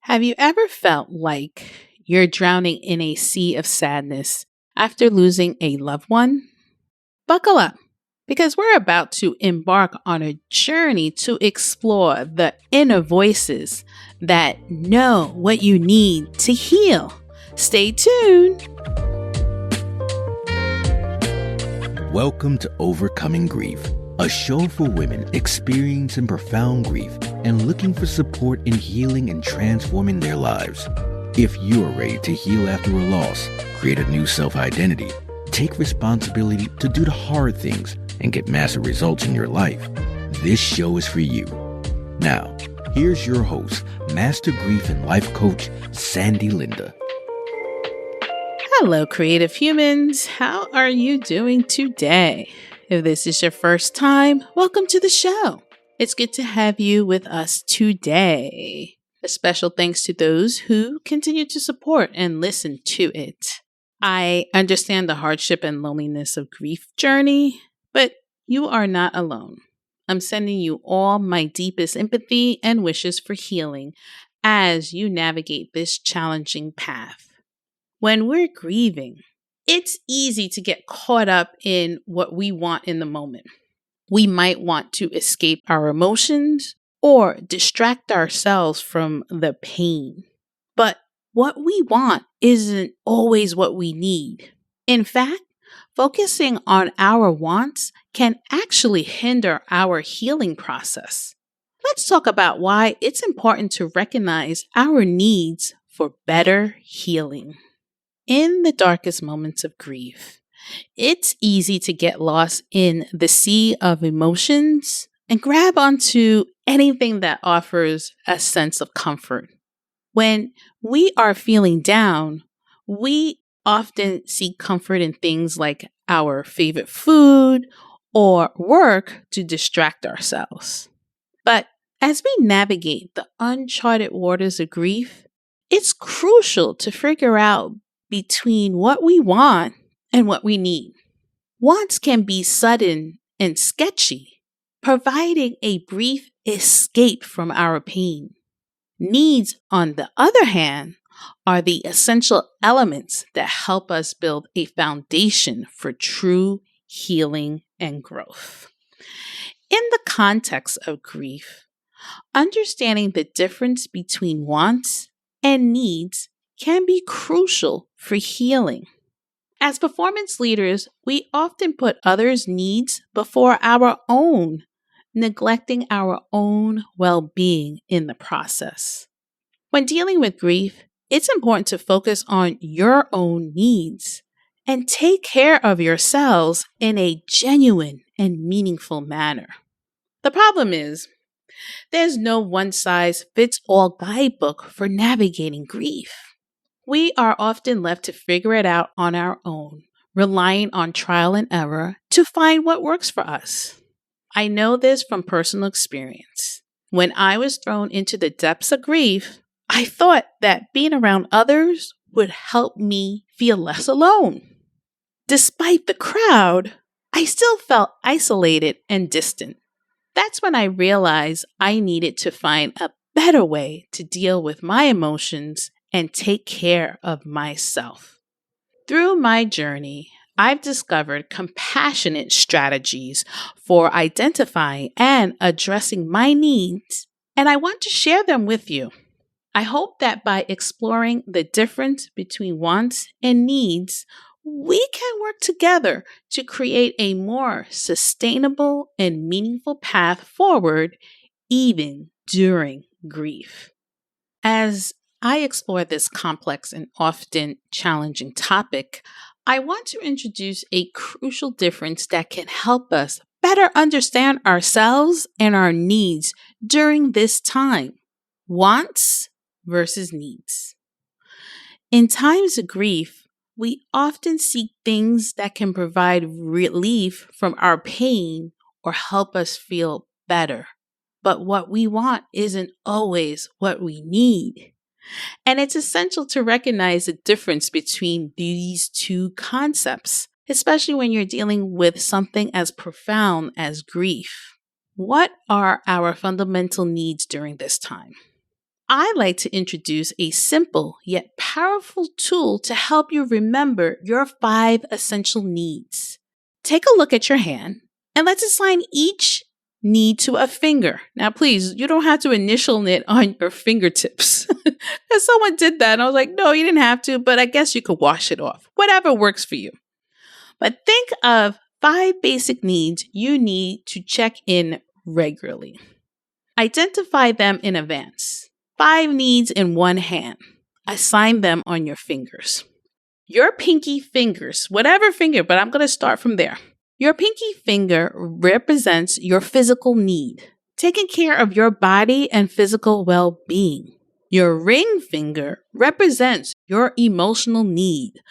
Have you ever felt like you're drowning in a sea of sadness after losing a loved one? Buckle up, because we're about to embark on a journey to explore the inner voices that know what you need to heal. Stay tuned. Welcome to Overcoming Grief, a show for women experiencing profound grief and looking for support in healing and transforming their lives. If you are ready to heal after a loss, create a new self-identity, take responsibility to do the hard things, and get massive results in your life, this show is for you. Now, here's your host, Master Grief and Life Coach, Sandy Linda. Hello, creative humans. How are you doing today? If this is your first time, welcome to the show. It's good to have you with us today. A special thanks to those who continue to support and listen to it. I understand the hardship and loneliness of grief journey, but you are not alone. I'm sending you all my deepest empathy and wishes for healing as you navigate this challenging path. When we're grieving, it's easy to get caught up in what we want in the moment. We might want to escape our emotions or distract ourselves from the pain. But what we want isn't always what we need. In fact, focusing on our wants can actually hinder our healing process. Let's talk about why it's important to recognize our needs for better healing. In the darkest moments of grief, it's easy to get lost in the sea of emotions and grab onto anything that offers a sense of comfort. When we are feeling down, we often seek comfort in things like our favorite food or work to distract ourselves. But as we navigate the uncharted waters of grief, it's crucial to figure out between what we want and what we need. Wants can be sudden and sketchy, providing a brief escape from our pain. Needs, on the other hand, are the essential elements that help us build a foundation for true healing and growth. In the context of grief, understanding the difference between wants and needs can be crucial for healing. As performance leaders, we often put others' needs before our own, neglecting our own well-being in the process. When dealing with grief, it's important to focus on your own needs and take care of yourselves in a genuine and meaningful manner. The problem is, there's no one-size-fits-all guidebook for navigating grief. We are often left to figure it out on our own, relying on trial and error to find what works for us. I know this from personal experience. When I was thrown into the depths of grief, I thought that being around others would help me feel less alone. Despite the crowd, I still felt isolated and distant. That's when I realized I needed to find a better way to deal with my emotions and take care of myself. Through my journey, I've discovered compassionate strategies for identifying and addressing my needs, and I want to share them with you. I hope that by exploring the difference between wants and needs, we can work together to create a more sustainable and meaningful path forward, even during grief. As I explore this complex and often challenging topic, I want to introduce a crucial difference that can help us better understand ourselves and our needs during this time. Wants versus needs. In times of grief, we often seek things that can provide relief from our pain or help us feel better. But what we want isn't always what we need. And it's essential to recognize the difference between these two concepts, especially when you're dealing with something as profound as grief. What are our fundamental needs during this time? I like to introduce a simple yet powerful tool to help you remember your 5 essential needs. Take a look at your hand and let's assign each need to a finger. Now, please, you don't have to initial it on your fingertips. Because someone did that and I was like, no, you didn't have to, but I guess you could wash it off. Whatever works for you. But think of 5 basic needs you need to check in regularly. Identify them in advance. 5 needs in one hand. Assign them on your fingers. Your pinky fingers, whatever finger, but I'm going to start from there. Your pinky finger represents your physical need, taking care of your body and physical well-being. Your ring finger represents your emotional need,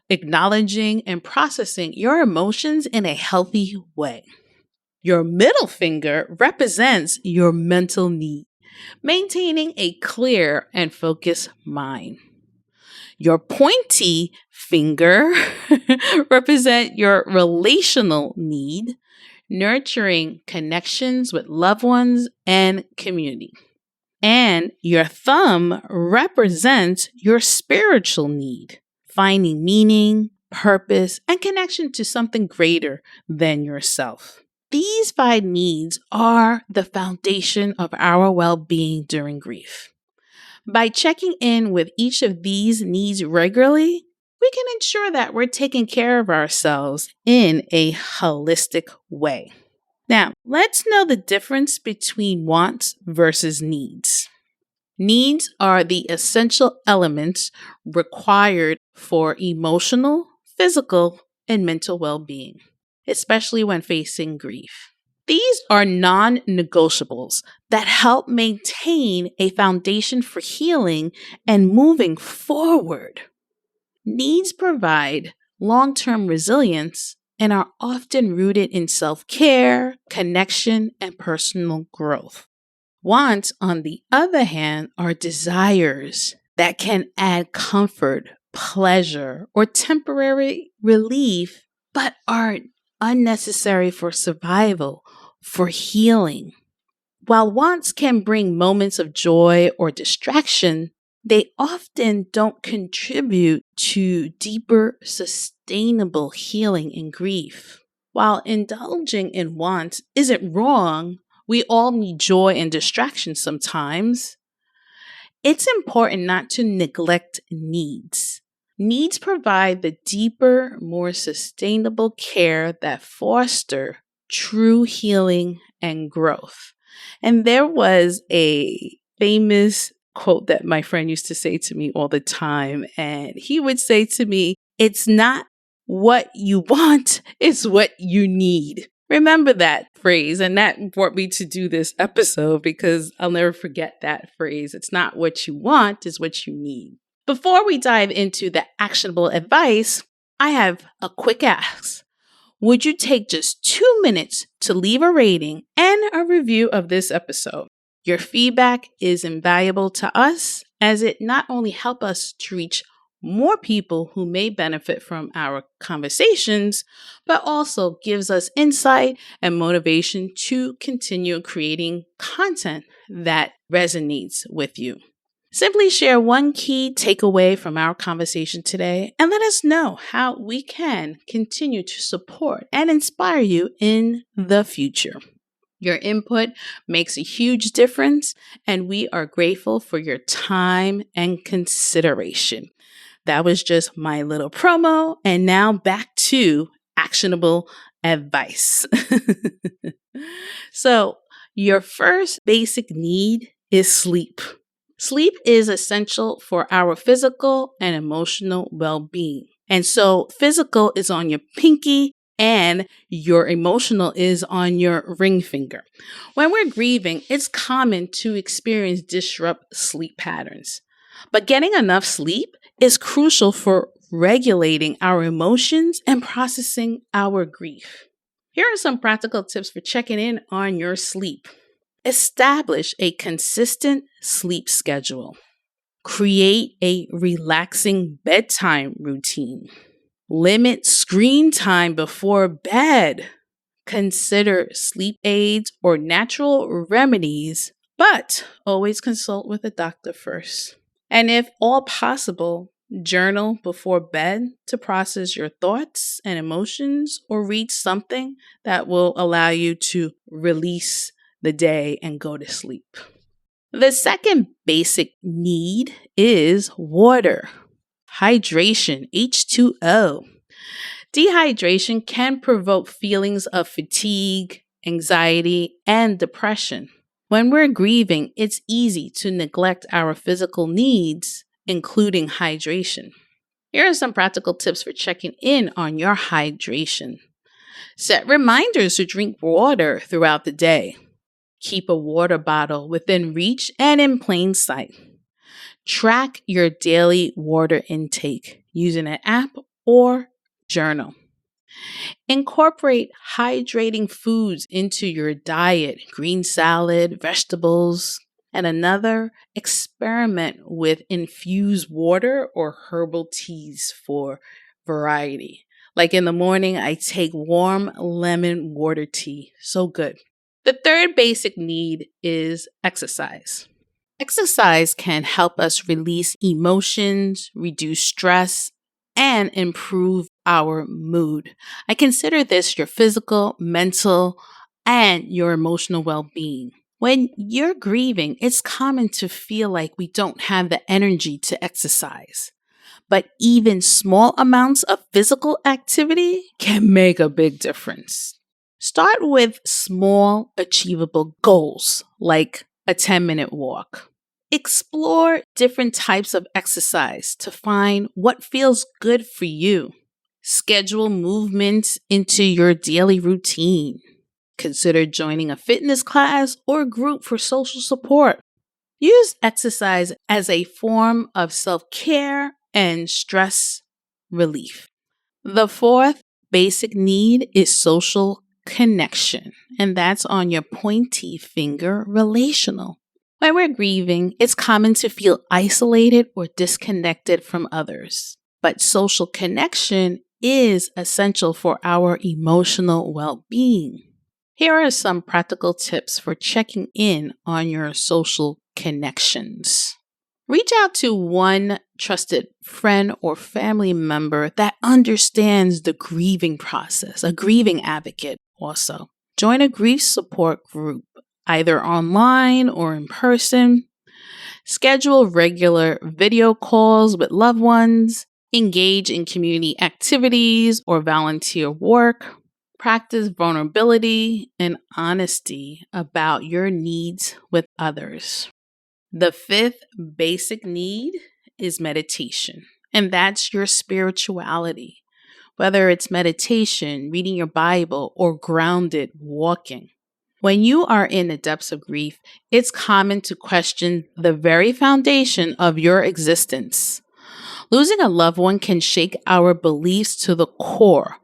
acknowledging and processing your emotions in a healthy way. Your middle finger represents your mental need, maintaining a clear and focused mind. Your pointy finger represent your relational need, nurturing connections with loved ones and community. And your thumb represents your spiritual need, finding meaning, purpose, and connection to something greater than yourself. These 5 needs are the foundation of our well-being during grief. By checking in with each of these needs regularly, we can ensure that we're taking care of ourselves in a holistic way. Now, let's know the difference between wants versus needs. Needs are the essential elements required for emotional, physical, and mental well-being, especially when facing grief. These are non-negotiables that help maintain a foundation for healing and moving forward. Needs provide long-term resilience and are often rooted in self-care, connection, and personal growth. Wants, on the other hand, are desires that can add comfort, pleasure, or temporary relief, but are unnecessary for survival, for healing. While wants can bring moments of joy or distraction, they often don't contribute to deeper, sustainable healing and grief. While indulging in wants isn't wrong, we all need joy and distraction sometimes. It's important not to neglect needs. Needs provide the deeper, more sustainable care that foster true healing and growth. And there was a famous quote that my friend used to say to me all the time. And he would say to me, it's not what you want, it's what you need. Remember that phrase. And that brought me to do this episode because I'll never forget that phrase. It's not what you want, it's what you need. Before we dive into the actionable advice, I have a quick ask. Would you take just 2 minutes to leave a rating and a review of this episode? Your feedback is invaluable to us as it not only helps us to reach more people who may benefit from our conversations, but also gives us insight and motivation to continue creating content that resonates with you. Simply share one key takeaway from our conversation today and let us know how we can continue to support and inspire you in the future. Your input makes a huge difference, and we are grateful for your time and consideration. That was just my little promo, and now back to actionable advice. So, your first basic need is sleep. Sleep is essential for our physical and emotional well-being. And so physical is on your pinky and your emotional is on your ring finger. When we're grieving, it's common to experience disrupt sleep patterns. But getting enough sleep is crucial for regulating our emotions and processing our grief. Here are some practical tips for checking in on your sleep. Establish a consistent sleep schedule. Create a relaxing bedtime routine. Limit screen time before bed. Consider sleep aids or natural remedies, But always consult with a doctor first. And if all possible, journal before bed to process your thoughts and emotions, or read something that will allow you to release the day and go to sleep. The second basic need is water. Hydration, H2O. Dehydration can provoke feelings of fatigue, anxiety, and depression. When we're grieving, it's easy to neglect our physical needs, including hydration. Here are some practical tips for checking in on your hydration. Set reminders to drink water throughout the day. Keep a water bottle within reach and in plain sight. Track your daily water intake using an app or journal. Incorporate hydrating foods into your diet, green salad, vegetables. And another, experiment with infused water or herbal teas for variety. Like in the morning, I take warm lemon water tea. So good. The third basic need is exercise. Exercise can help us release emotions, reduce stress, and improve our mood. I consider this your physical, mental, and your emotional well-being. When you're grieving, it's common to feel like we don't have the energy to exercise. But even small amounts of physical activity can make a big difference. Start with small, achievable goals, like a 10-minute walk. Explore different types of exercise to find what feels good for you. Schedule movements into your daily routine. Consider joining a fitness class or group for social support. Use exercise as a form of self-care and stress relief. The fourth basic need is social connection, and that's on your pointy finger, relational. When we're grieving, it's common to feel isolated or disconnected from others. But social connection is essential for our emotional well-being. Here are some practical tips for checking in on your social connections. Reach out to one trusted friend or family member that understands the grieving process, a grieving advocate also. Join a grief support group, either online or in person. Schedule regular video calls with loved ones. Engage in community activities or volunteer work. Practice vulnerability and honesty about your needs with others. The fifth basic need is meditation, and that's your spirituality. Whether it's meditation, reading your Bible, or grounded walking. When you are in the depths of grief, it's common to question the very foundation of your existence. Losing a loved one can shake our beliefs to the core,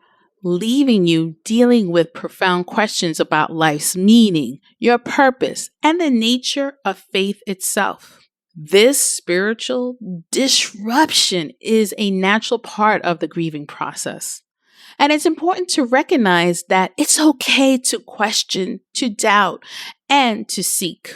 leaving you dealing with profound questions about life's meaning, your purpose, and the nature of faith itself. This spiritual disruption is a natural part of the grieving process. And it's important to recognize that it's okay to question, to doubt, and to seek.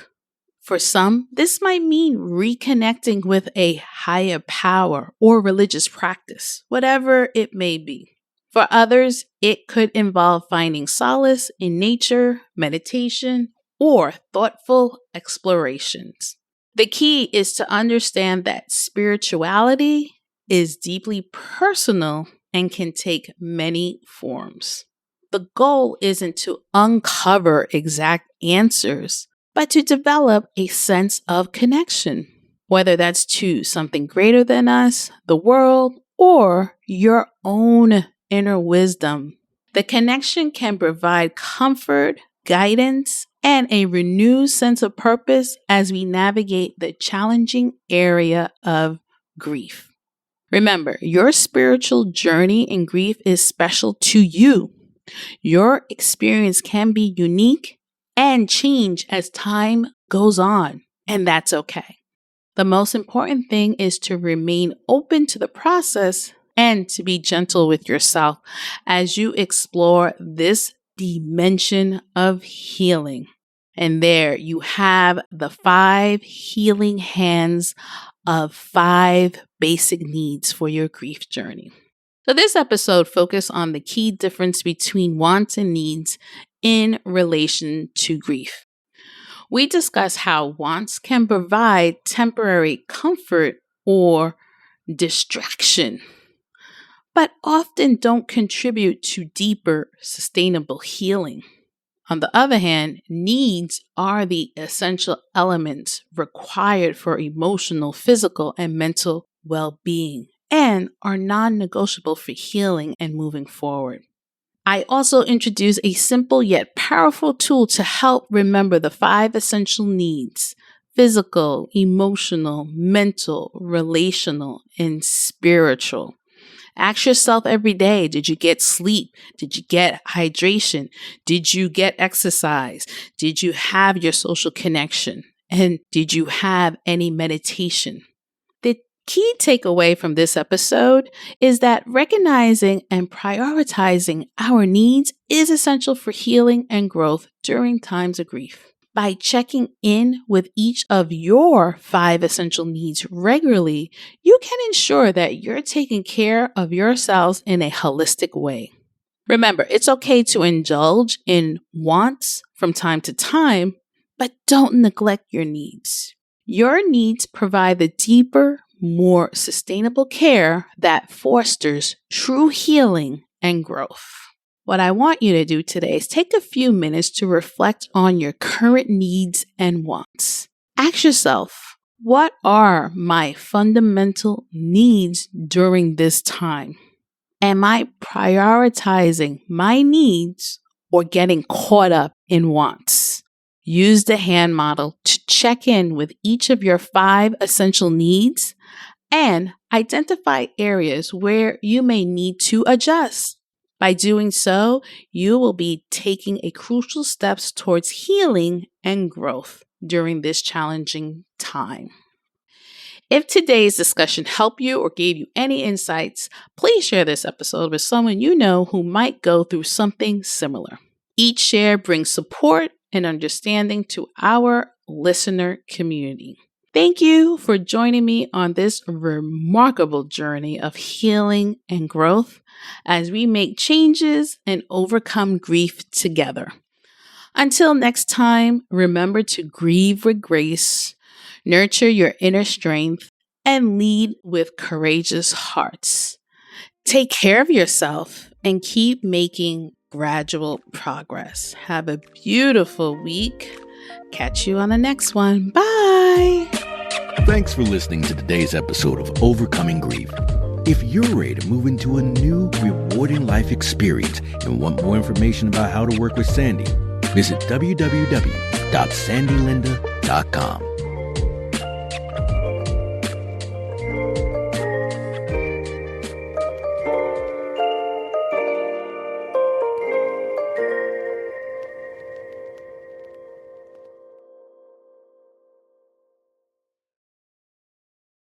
For some, this might mean reconnecting with a higher power or religious practice, whatever it may be. For others, it could involve finding solace in nature, meditation, or thoughtful explorations. The key is to understand that spirituality is deeply personal and can take many forms. The goal isn't to uncover exact answers, but to develop a sense of connection, whether that's to something greater than us, the world, or your own inner wisdom. The connection can provide comfort, guidance, and a renewed sense of purpose as we navigate the challenging area of grief. Remember, your spiritual journey in grief is special to you. Your experience can be unique and change as time goes on, and that's okay. The most important thing is to remain open to the process and to be gentle with yourself as you explore this dimension of healing. And there you have the 5 healing hands of 5 basic needs for your grief journey. So this episode focused on the key difference between wants and needs in relation to grief. We discuss how wants can provide temporary comfort or distraction, but often don't contribute to deeper, sustainable healing. On the other hand, needs are the essential elements required for emotional, physical, and mental well-being and are non-negotiable for healing and moving forward. I also introduce a simple yet powerful tool to help remember the 5 essential needs: physical, emotional, mental, relational, and spiritual. Ask yourself every day, did you get sleep? Did you get hydration? Did you get exercise? Did you have your social connection? And did you have any meditation? The key takeaway from this episode is that recognizing and prioritizing our needs is essential for healing and growth during times of grief. By checking in with each of your 5 essential needs regularly, you can ensure that you're taking care of yourselves in a holistic way. Remember, it's okay to indulge in wants from time to time, but don't neglect your needs. Your needs provide the deeper, more sustainable care that fosters true healing and growth. What I want you to do today is take a few minutes to reflect on your current needs and wants. Ask yourself, what are my fundamental needs during this time? Am I prioritizing my needs or getting caught up in wants? Use the hand model to check in with each of your 5 essential needs and identify areas where you may need to adjust. By doing so, you will be taking a crucial steps towards healing and growth during this challenging time. If today's discussion helped you or gave you any insights, please share this episode with someone you know who might go through something similar. Each share brings support and understanding to our listener community. Thank you for joining me on this remarkable journey of healing and growth as we make changes and overcome grief together. Until next time, remember to grieve with grace, nurture your inner strength, and lead with courageous hearts. Take care of yourself and keep making gradual progress. Have a beautiful week. Catch you on the next one. Bye. Thanks for listening to today's episode of Overcoming Grief. If you're ready to move into a new, rewarding life experience and want more information about how to work with Sandy, visit www.sandylinda.com.